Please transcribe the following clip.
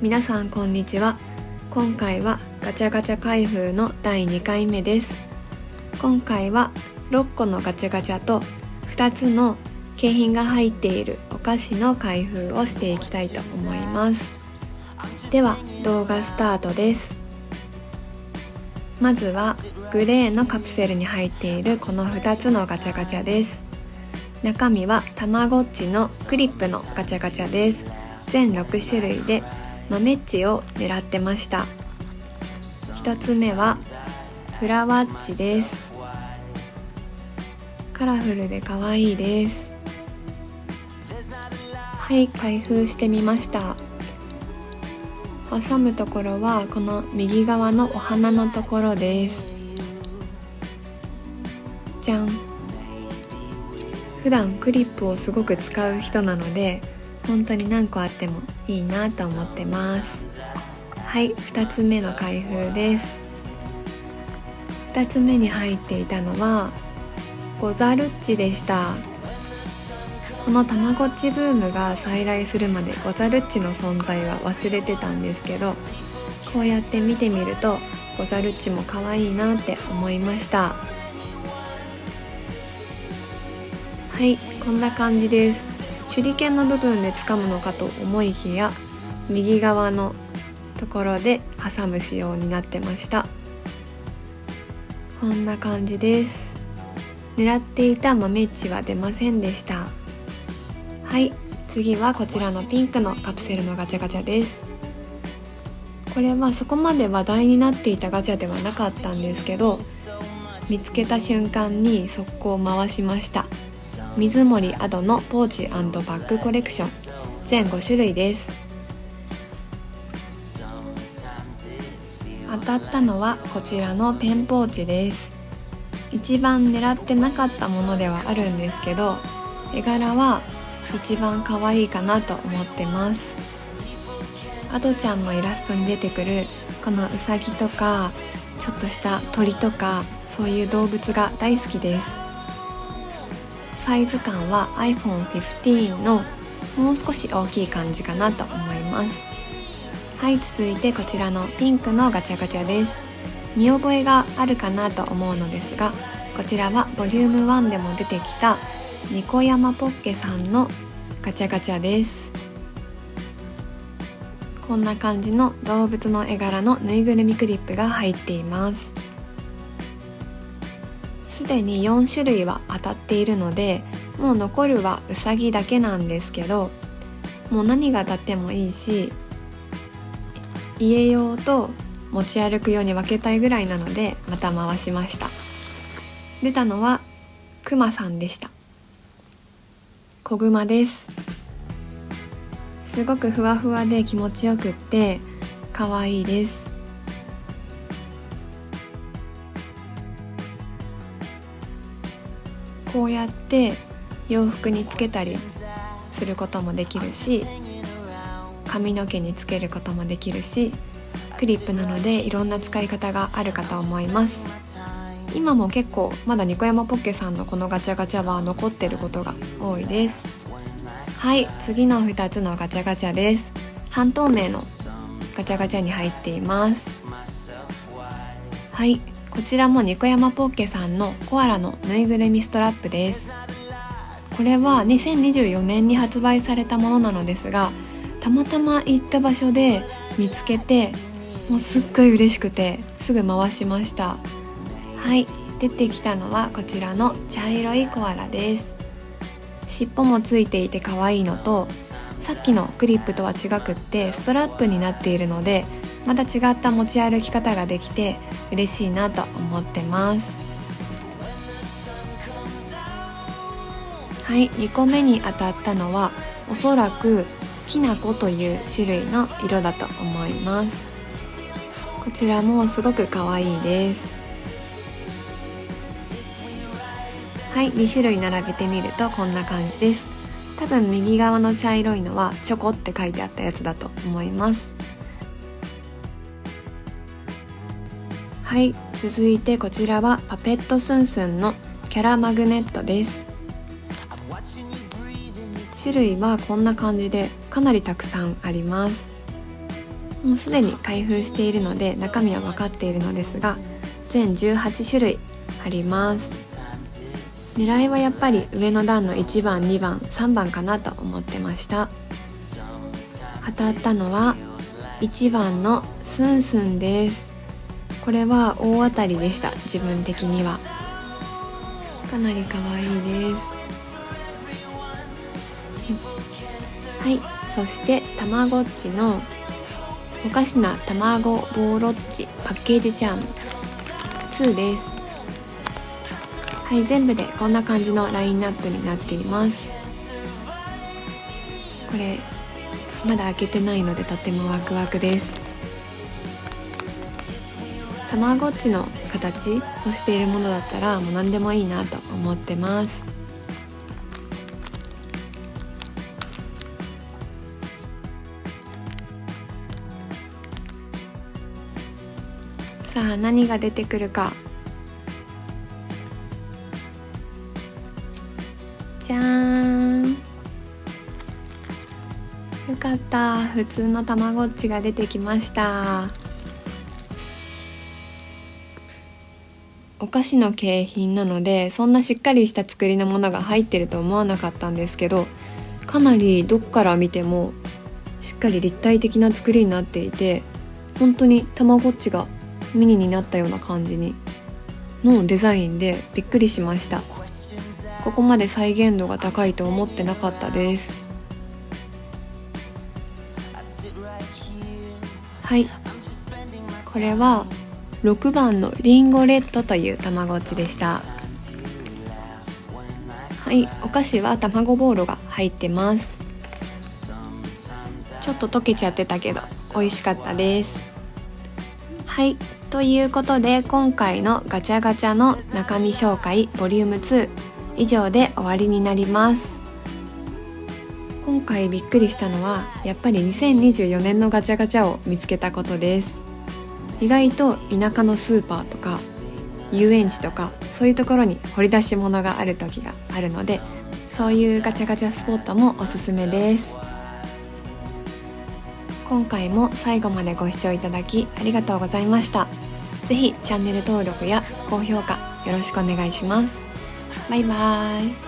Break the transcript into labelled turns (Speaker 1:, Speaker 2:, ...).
Speaker 1: 皆さんこんにちは。今回はガチャガチャ開封の第2回目です。今回は6個のガチャガチャと2つの景品が入っているお菓子の開封をしていきたいと思います。では動画スタートです。まずはグレーのカプセルに入っているこの2つのガチャガチャです。中身はたまごっちのクリップのガチャガチャです。全6種類で豆っちを狙ってました。1つ目はフラワッチです。カラフルで可愛いです。はい、開封してみました。挟むところはこの右側のお花のところです。じゃん。普段クリップをすごく使う人なので本当に何個あってもいいなと思ってます。はい、2つ目の開封です。2つ目に入っていたのはゴザルッチでした。このたまごっちブームが再来するまでゴザルッチの存在は忘れてたんですけど、こうやって見てみるとゴザルッチも可愛いなって思いました。はい、こんな感じです。手裏剣の部分で掴むのかと思いきや右側のところで挟む仕様になってました。こんな感じです。狙っていた豆っちは出ませんでした。はい、次はこちらのピンクのカプセルのガチャガチャです。これはそこまで話題になっていたガチャではなかったんですけど、見つけた瞬間に速攻回しました。水森アドのポーチ&バッグコレクション全5種類です。当たったのはこちらのペンポーチです。一番狙ってなかったものではあるんですけど、絵柄は一番可愛いかなと思ってます。アドちゃんのイラストに出てくるこのウサギとかちょっとした鳥とかそういう動物が大好きです。サイズ感は iPhone 15のもう少し大きい感じかなと思います。はい、続いてこちらのピンクのガチャガチャです。見覚えがあるかなと思うのですが、こちらはボリューム1でも出てきたニコヤマポッケさんのガチャガチャです。こんな感じの動物の絵柄のぬいぐるみクリップが入っています。すでに4種類は当たっているので、もう残るはうさぎだけなんですけど、もう何が当たってもいいし、家用と持ち歩くように分けたいぐらいなのでまた回しました。出たのはくまさんでした。子グマです。すごくふわふわで気持ちよくって可愛いです。こうやって洋服につけたりすることもできるし、髪の毛につけることもできるし、クリップなのでいろんな使い方があるかと思います。今も結構まだニコヤマポッケさんのこのガチャガチャは残ってることが多いです。はい、次の2つのガチャガチャです。半透明のガチャガチャに入っています。はい、こちらもニコヤマポッケさんのコアラのぬいぐるみストラップです。これは2024年に発売されたものなのですが、たまたま行った場所で見つけて、もうすっごい嬉しくてすぐ回しました。はい、出てきたのはこちらの茶色いコアラです。尻尾もついていて可愛いのと、さっきのクリップとは違くってストラップになっているので、また違った持ち歩き方ができて嬉しいなと思ってます。はい、2個目に当たったのはおそらくきな粉という種類の色だと思います。こちらもすごく可愛いです。はい、2種類並べてみるとこんな感じです。多分右側の茶色いのはチョコって書いてあったやつだと思います。はい、続いてこちらはパペットスンスンのキャラマグネットです。種類はこんな感じでかなりたくさんあります。もうすでに開封しているので中身は分かっているのですが、全18種類あります。狙いはやっぱり上の段の1番、2番、3番かなと思ってました。当たったのは1番のスンスンです。これは大当たりでした。自分的にはかなり可愛いです。はい、そしてたまごっちのおかしなたまごボーロッチパッケージチャーム2です。はい、全部でこんな感じのラインナップになっています。これまだ開けてないのでとてもワクワクです。たまごっちの形をしているものだったらもう何でもいいなと思ってます。さあ何が出てくるか。じゃーん、よかった、普通のたまごっちが出てきました。お菓子の景品なのでそんなしっかりした作りのものが入ってると思わなかったんですけど、かなりどっから見てもしっかり立体的な作りになっていて、本当にたまごっちがミニになったような感じのデザインでびっくりしました。ここまで再現度が高いと思ってなかったです。はい、これは6番のリンゴレッドというたまごっちでした。はい、お菓子は卵ボーロが入ってます。ちょっと溶けちゃってたけど美味しかったです。はい、ということで今回のガチャガチャの中身紹介ボリューム2以上で終わりになります。今回びっくりしたのはやっぱり2024年のガチャガチャを見つけたことです。意外と田舎のスーパーとか遊園地とかそういうところに掘り出し物がある時があるので、そういうガチャガチャスポットもおすすめです。今回も最後までご視聴いただきありがとうございました。ぜひチャンネル登録や高評価よろしくお願いします。バイバーイ。